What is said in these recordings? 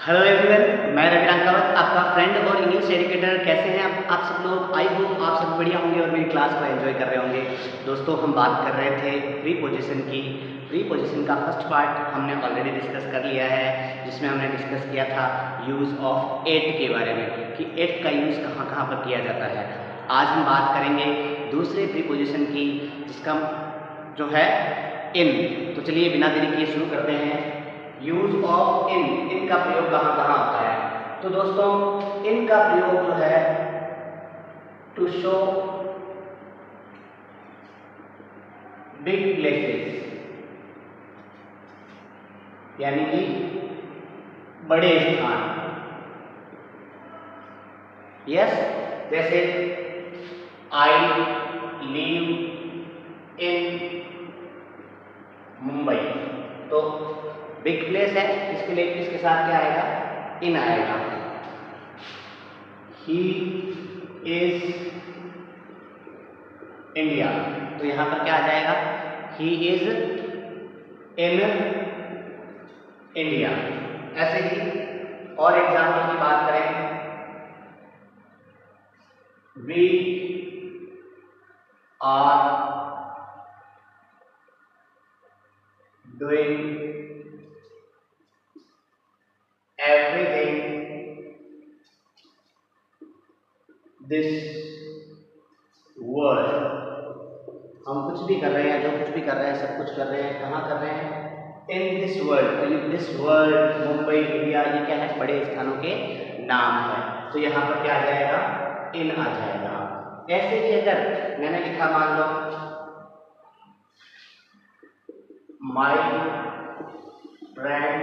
Hello everyone, मैं रवि रांकावत, आपका friend और इंग्लिश एजुकेटर। कैसे हैं आप सब लोग? आई होप आप सब बढ़िया होंगे और मेरी क्लास को एंजॉय कर रहे होंगे। दोस्तों, हम बात कर रहे थे प्रीपोजिशन की। प्रीपोजिशन का फर्स्ट पार्ट हमने ऑलरेडी डिस्कस कर लिया है, जिसमें हमने डिस्कस किया था यूज़ ऑफ एट के बारे में कि एट का यूज़ कहाँ कहाँ पर किया जाता है। आज हम बात करेंगे दूसरे प्रीपोजिशन की, जिसका जो है इन। तो चलिए बिना देरी किए शुरू करते हैं। यूज ऑफ इन, इन का प्रयोग कहाँ कहाँ होता है? तो दोस्तों, इन का प्रयोग जो है टू शो बिग प्लेसेस, यानी कि बड़े स्थान। यस, जैसे आई लिव इन मुंबई, तो बिग प्लेस है, इसके लिए इसके साथ क्या आएगा? इन आएगा। ही इज इंडिया, तो यहां पर क्या आ जाएगा? He is in India. ऐसे ही और एग्जाम्पल की बात करें, we are doing everything this world. हम कुछ भी कर रहे हैं, जो कुछ भी कर रहे हैं, सब कुछ कर रहे हैं, कहाँ कर रहे हैं? In this world. तो दिस वर्ल्ड, मुंबई, इंडिया, ये क्या है? बड़े स्थानों के नाम है। तो यहाँ पर क्या आ जाएगा? इन आ जाएगा। ऐसे ही अगर मैंने लिखा, मान लो my friend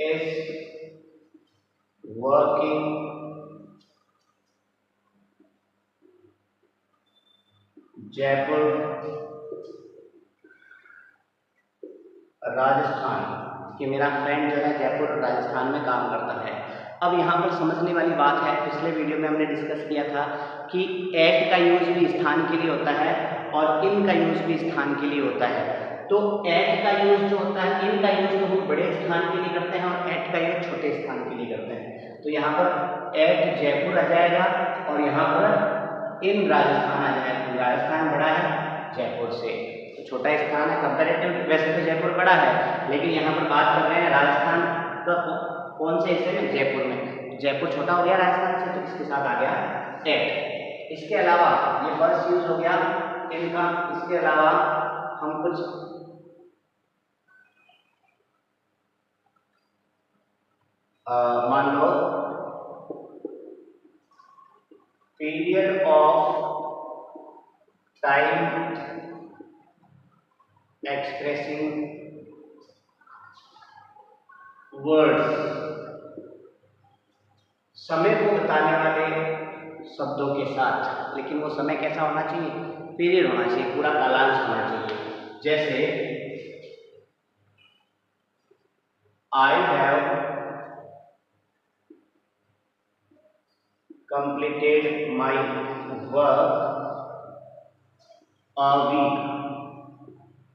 is working Jaipur Rajasthan, कि मेरा फ्रेंड जो है जयपुर राजस्थान में काम करता है। अब यहाँ पर समझने वाली बात है, पिछले वीडियो में हमने डिस्कस किया था कि एट का यूज भी स्थान के लिए होता है और इन का यूज भी स्थान के लिए होता है। तो एट का यूज जो होता है, इन का यूज तो हम बड़े स्थान के लिए करते हैं और एट का यूज छोटे स्थान के लिए करते हैं। तो यहाँ पर एट जयपुर आ जाएगा और यहाँ पर इन राजस्थान आ जाएगा। राजस्थान बड़ा है जयपुर से, छोटा स्थान है कंपैरेटिव। वैसे तो जयपुर बड़ा है, लेकिन यहाँ पर बात कर रहे हैं राजस्थान का कौन से हिस्से में? जयपुर में। जयपुर छोटा हो गया राजस्थान से, तो इसके साथ आ गया एट। इसके अलावा ये फर्स्ट यूज हो गया इनका। इसके अलावा हम कुछ मान लो period of time expressing words, समय को बताने वाले शब्दों के साथ। लेकिन वो समय कैसा होना चाहिए? पीरियड होना चाहिए, पूरा कालांश होना चाहिए। जैसे I have completed my work a week.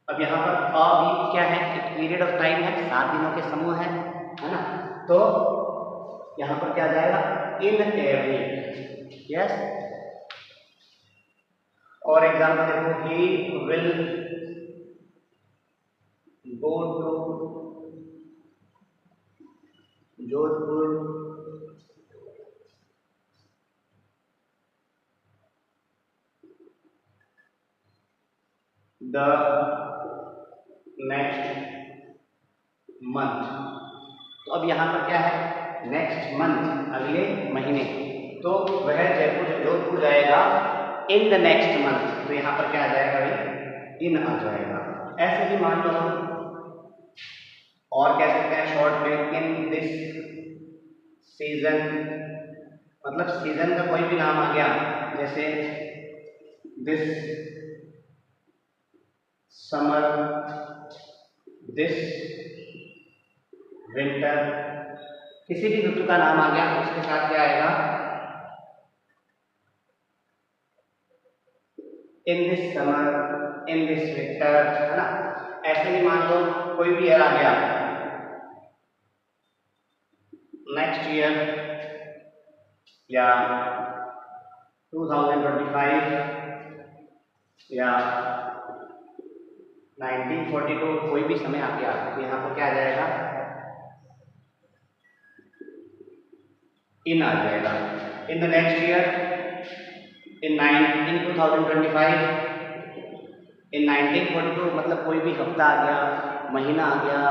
अब यहाँ पर अ वीक क्या है? एक पीरियड ऑफ टाइम है, 7 दिनों के समूह है ना? तो यहाँ पर क्या जाएगा? In a week. यस। और एग्जाम्पल देखो, he will go to Jodhpur the next month. तो अब यहाँ पर क्या है? नेक्स्ट मंथ, अगले महीने। तो वह जयपुर जोधपुर जाएगा इन द नेक्स्ट मंथ। तो यहाँ पर क्या आ जाएगा भाई? इन आ जाएगा। ऐसे ही मान लो हम और कह सकते हैं शॉर्ट में, इन दिस सीजन, मतलब सीजन का कोई भी नाम आ गया, जैसे दिस समर, दिस विंटर, किसी भी ऋतु का नाम आ गया तो उसके साथ क्या आएगा? In this summer, in this winter, है ना? ऐसे ही मान लो कोई भी ईयर आ गया, नेक्स्ट ईयर या 2025 या 1942, कोई भी समय आ गया तो यहाँ पर क्या आ जाएगा, इन आ जाएगा। इन द नेक्स्ट ईयर, इन 2025, इन 1942 मतलब कोई भी हफ्ता आ गया, महीना आ गया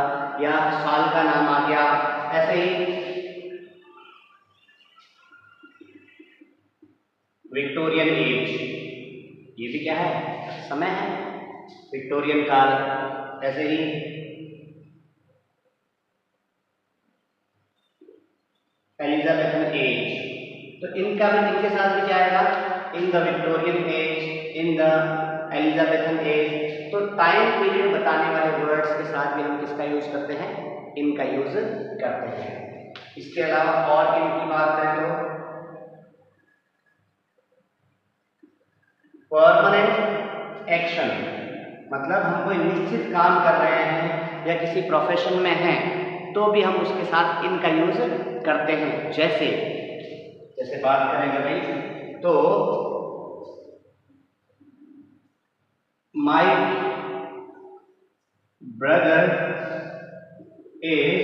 या साल का नाम आ गया। ऐसे ही विक्टोरियन एज, ये भी क्या है, समय है, विक्टोरियन काल। ऐसे ही एलिजाबेथन एज, तो इनका भी, इनके साथ भी क्या आएगा, in the Victorian age, in the Elizabethan age. तो टाइम पीरियड बताने वाले वर्ड्स के साथ भी हम किसका यूज करते हैं, इनका यूज करते हैं। इसके अलावा और इनकी बात करें तो परमानेंट एक्शन, मतलब हम कोई निश्चित काम कर रहे हैं या किसी प्रोफेशन में हैं तो भी हम उसके साथ इनका यूज करते हैं। जैसे बात करेंगे भाई तो माय ब्रदर इज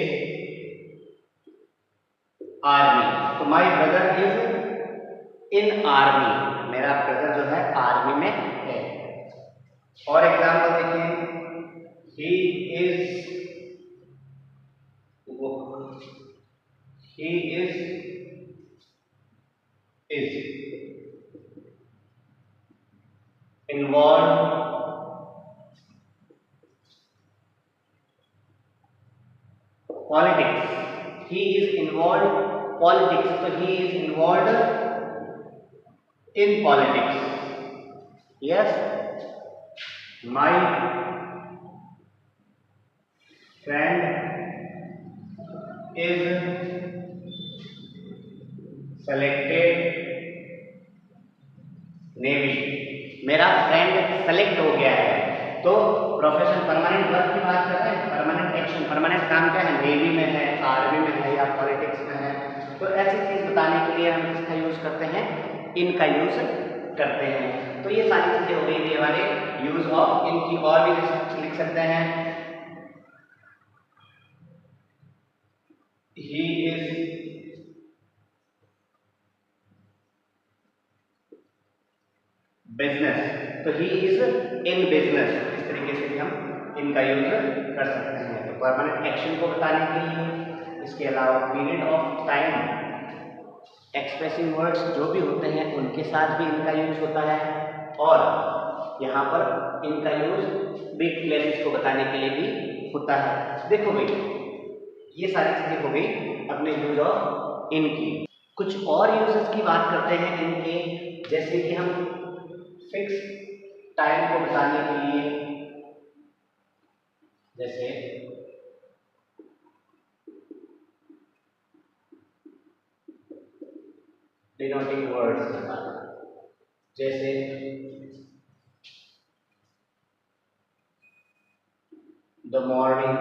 आर्मी, तो my brother is in army, मेरा ब्रदर जो है आर्मी में है। और एग्जाम्पल देखिए, he is involved politics, he is involved politics, so he is involved in politics। yes, my friend is selected navy, मेरा friend select हो गया है। तो प्रोफेशन, परमानेंट वर्क की बात कर रहे हैं, परमानेंट एक्शन, परमानेंट काम क्या है, नेवी में है, आर्मी में है या पॉलिटिक्स में है। तो ऐसी चीज बताने के लिए हम किसका यूज करते हैं, इनका यूज करते हैं। तो ये सारी चीजें हो गई थी हमारे यूज ऑफ इनकी। और भी लिख सकते हैं, ही इज बिजनेस, तो ही इज इन बिजनेस, इस तरीके से भी हम इनका यूज कर सकते हैं। तो परमानेंट एक्शन को बताने के लिए, इसके अलावा period of time, expressing words जो भी होते हैं उनके साथ भी इनका यूज होता है। और यहाँ पर इनका यूज बिग प्लेसेस को बताने के लिए भी होता है। देखो भाई, ये सारी चीजें हो गई अपने यूज ऑफ इनकी। कुछ और यूजेस की बात करते हैं इनके, जैसे कि हम फिक्स टाइम को बताने के लिए, जैसे डिनोटिंग वर्ड्स, जैसे the morning,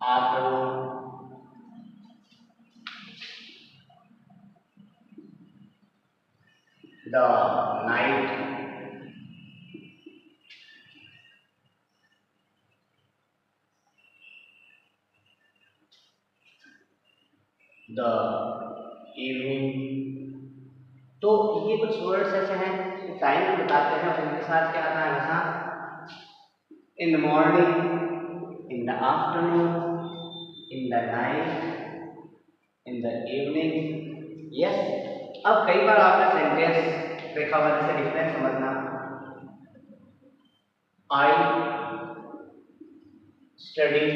afternoon, the night, the evening. तो ये कुछ वर्ड्स ऐसे हैं जो टाइम को बताते हैं और उनके साथ क्या आता है हमेशा, in the morning, in the afternoon, in the night, in the evening. Yes, अब कई बार आपने सेंटेंस देखा हुआ, जैसे डिफरेंस समझना, आई स्टडी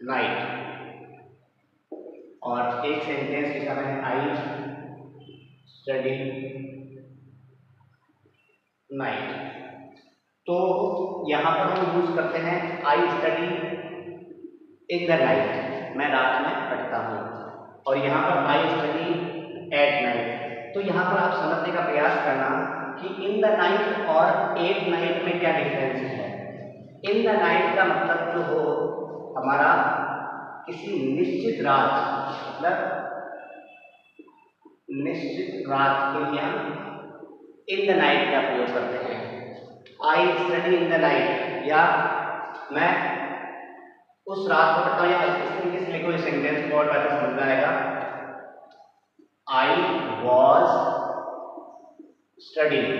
नाइट, और एक सेंटेंस लिखा मैंने, आई स्टडी नाइट। तो यहाँ पर हम यूज करते हैं I study in the night, मैं रात में पढ़ता हूँ। और यहाँ पर आई स्टडी द नाइट और एट नाइट में क्या डिफरेंस है? इन द नाइट का मतलब जो हो हमारा किसी निश्चित रात, मतलब निश्चित रात के लिए हम इन द नाइट का प्रयोग करते हैं। I study in the night, या मैं उस रात को पढ़ता हूँ, या इस तरीके से लिखो इस सेंटेंस को और बेहतर समझ में आएगा। आई वॉज स्टडीइंग,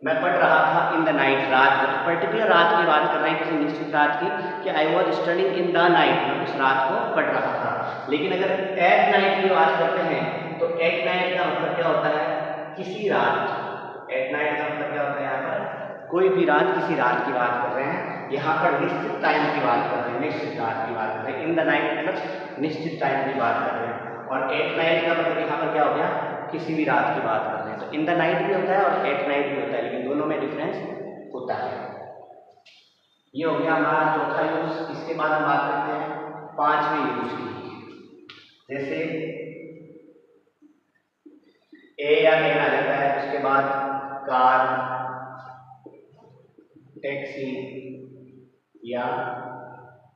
मैं पढ़ रहा था इन द नाइट, रात को, पर्टिकुलर रात की बात कर रहे हैं, किसी निश्चित रात की, कि I was studying in the night, मैं उस रात को पढ़ रहा था। लेकिन अगर एट नाइट की बात करते हैं तो एट नाइट का मतलब क्या होता है? किसी रात। एट नाइट का मतलब क्या होता है? यहाँ पर कोई भी रात, किसी रात की बात कर रहे हैं। यहाँ पर निश्चित टाइम की बात कर रहे हैं, निश्चित रात की बात कर रहे हैं। इन द नाइट मतलब निश्चित टाइम की बात कर रहे हैं, और एट नाइट का मतलब यहाँ पर क्या हो गया? किसी भी रात की बात कर रहे हैं। तो इन द नाइट भी होता है और एट नाइट भी होता है, लेकिन दोनों में डिफरेंस होता है। ये हो गया हमारा चौथा यूज। इसके बाद हम बात करते हैं पांचवें यूज की। जैसे ए या एन आ जाता है, उसके बाद कार, टैक्सी या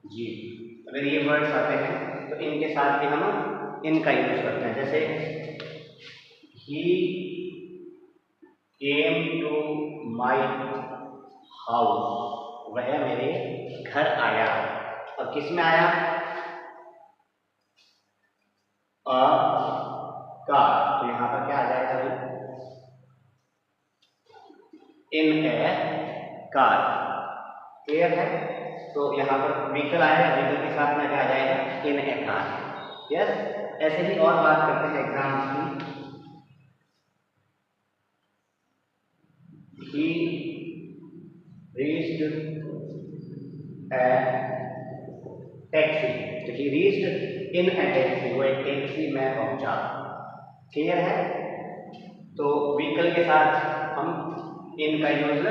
जीप। अगर ये वर्ड्स आते हैं तो इनके साथ भी हम इनका यूज करते हैं। जैसे ही केम टू माई हाउस, वह मेरे घर आया। और किस में आया? अ कार, तो यहाँ पर क्या आ जाएगा भाई? इन ए कार। क्लियर है? तो यहाँ पर व्हीकल आएगा, व्हीकल के साथ में क्या आ जाएगा? In A car. यस, ऐसे ही और बात करते हैं एग्जाम्स की। He reached a taxi, तो he reached in a taxi, वो एक टैक्सी में पहुंचा। क्लियर है? तो व्हीकल के साथ हम इन का यूज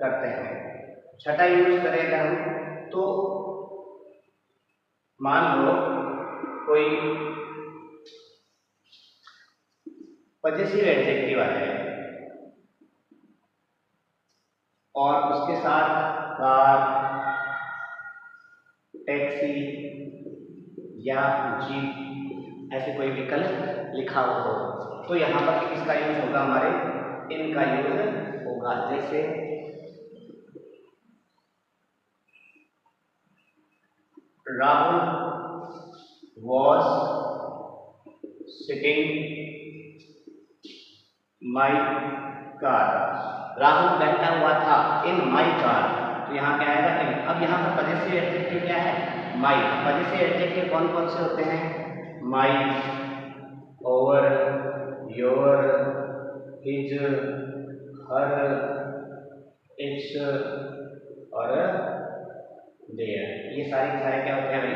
करते हैं। छठा यूज करेगा हम, तो मान लो कोई पॉजेसिव एडजेक्टिव आ जाए और उसके साथ कार, टैक्सी या जीप ऐसे कोई विकल्प लिखा हुआ हो, तो यहाँ पर किसका यूज होगा? हमारे इनका यूज होगा। जैसे Rahul was sitting my car, Rahul बैठा हुआ था इन माई कार, तो यहाँ क्या आएगा? इन। अब यहाँ पर पॉजेसिव एडजेक्टिव क्या है? माई। पॉजेसिव एडजेक्टिव कौन कौन से होते हैं? My, over, your, his, her, its और देयर। ये सारे के सारे क्या होते हैं भाई?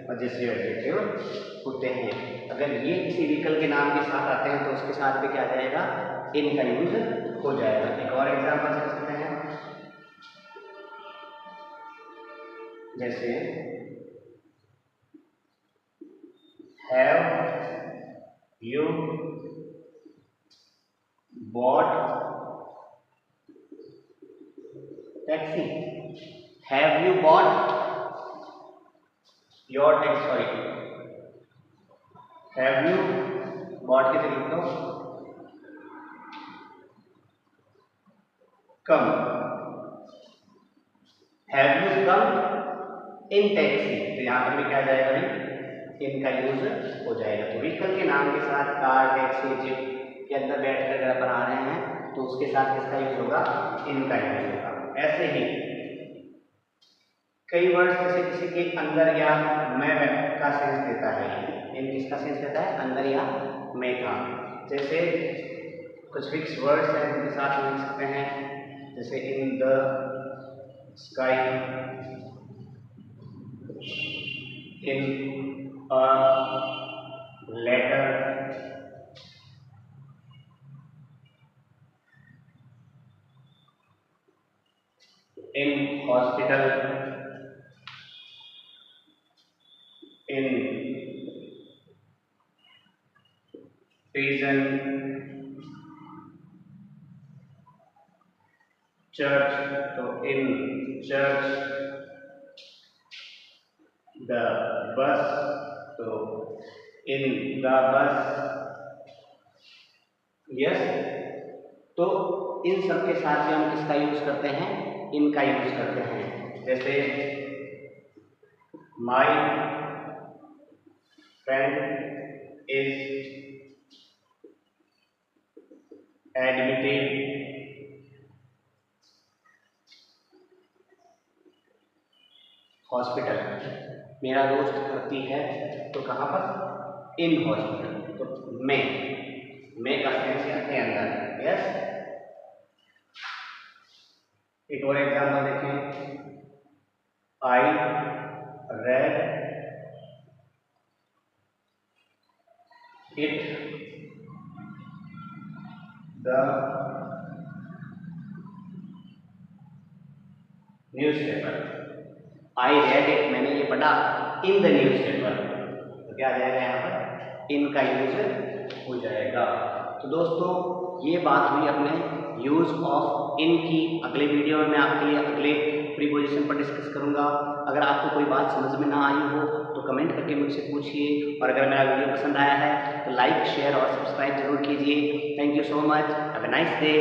पॉजेसिव एडजेक्टिव होते हैं। अगर ये किसी व्हीकल के नाम के साथ आते हैं तो उसके साथ भी क्या आ जाएगा? इन का यूज हो जाएगा। एक और एग्जांपल दे सकते हैं, जैसे have you bought taxi? Have you bought your taxi? Sorry, have you bought के लिख दो come, have you come in taxi? तो यहाँ पर भी क्या जाएगा भाई? इनका यूज हो जाएगा। तो व्हीकल के नाम के साथ कार, टैक्सी, जीप के अंदर बैठ कर अगर अपन आ रहे हैं तो उसके साथ किसका यूज होगा? इनका यूज होगा। ऐसे ही कई वर्ड्स जैसे किसी के अंदर या मैं का सेंस देता है, इन किसका सेंस देता है? अंदर या मैं का। जैसे कुछ फिक्स वर्ड्स हैं जिनके साथ हम लिख सकते हैं, जैसे in the sky, in a letter, in hospital, in prison, church, तो इन चर्च, द बस, तो इन द बस, यस। तो इन सब के साथ भी हम किसका यूज करते हैं, इनका यूज करते हैं। जैसे माई फ्रेंड इज एडमिटेड हॉस्पिटल, मेरा दोस्त भर्ती है तो कहाँ पर, इन हॉस्पिटल। तो मैं का सेंस के अंदर, यस। एक और एग्जाम्पल देखें, I read it the newspaper. I read it, मैंने ये पढ़ा, इन द न्यूज़पेपर। तो क्या आ जाएगा यहाँ पर, इन का यूज हो जाएगा। तो दोस्तों ये बात हुई अपने यूज ऑफ इन की। अगले वीडियो में मैं आपके लिए अगले प्रीपोजिशन पर डिस्कस करूंगा। अगर आपको कोई बात समझ में ना आई हो तो कमेंट करके मुझसे पूछिए, और अगर मेरा वीडियो पसंद आया है तो लाइक, शेयर और सब्सक्राइब जरूर कीजिए। Thank you so much, have a nice day.